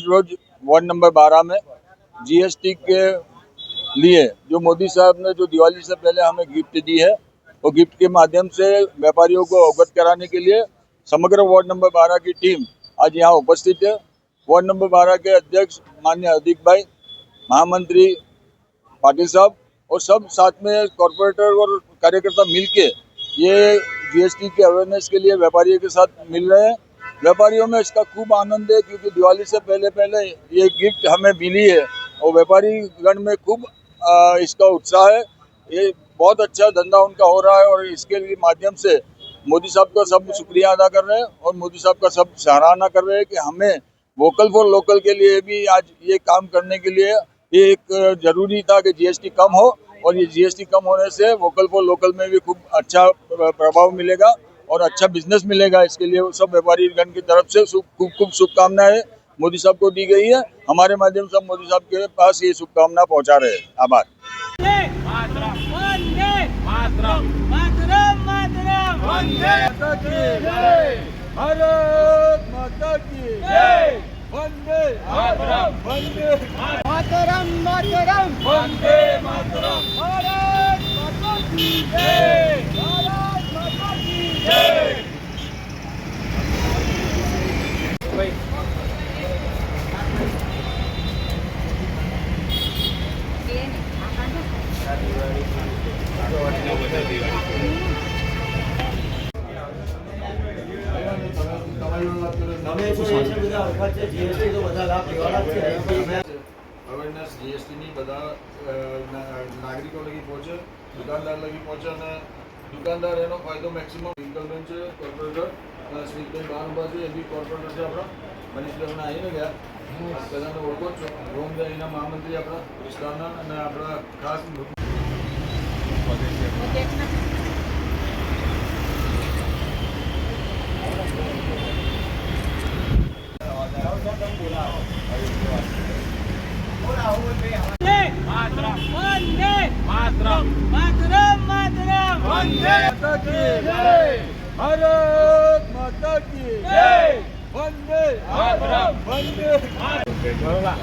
आज रोज ward number 12 में GST के लिए जो मोदी साहब ने जो दिवाली से पहले हमें गिफ्ट दी है, वो गिफ्ट के माध्यम से व्यापारियों को अवगत कराने के लिए समग्र वार्ड नंबर 12 की टीम आज यहाँ उपस्थित है। वार्ड नंबर 12 के अध्यक्ष माननीय हार्दिक भाई, महामंत्री पाटिल साहब और सब साथ में कॉर्पोरेटर और कार्यकर्ता मिलके ये जीएसटी के अवेयरनेस के लिए व्यापारियों के साथ मिल रहे हैं। व्यापारियों में इसका खूब आनंद है क्योंकि दिवाली से पहले ये गिफ्ट हमें मिली है और व्यापारी गण में खूब इसका उत्साह है। ये बहुत अच्छा धंधा उनका हो रहा है और इसके लिए माध्यम से मोदी साहब का सब शुक्रिया अदा कर रहे हैं और मोदी साहब का सब सराहना कर रहे हैं कि हमें वोकल फॉर लोकल के लिए भी आज ये काम करने के लिए ये एक जरूरी था कि जीएसटी कम हो और ये जीएसटी कम होने से वोकल फॉर लोकल में भी खूब अच्छा प्रभाव मिलेगा और अच्छा बिजनेस मिलेगा। इसके लिए सब व्यापारी गण की तरफ से खूब शुभकामनाएं मोदी साहब को दी गई है। हमारे माध्यम से मोदी साहब के पास ये शुभकामना पहुंचा रहे हैं। आभार। भारत माता की जय। वंदे मातरम, वंदे मातरम, मातरम, वंदे मातरम। भारत माता की जय, भारत माता की जय। અવેરનેસ જીએસટીની બધા નાગરિકો લગી પહોંચે, દુકાનદાર લગી પહોંચે અને દુકાનદાર એનો ફાયદો મેક્સિમમ વિકલબેન છે, કોર્પોરેટર સ્મિતબેન બહાર ઉભા છે, એ બી કોર્પોરેટર છે આપણા મનીષભાઈ આવીને ગયા, બધાને ઓળખો છો, રોમદારીના મહામંત્રી આપણા વિસ્તારના અને આપણા ખાસ भारत माता की जय। वंदे मातरम, वंदे मातरम।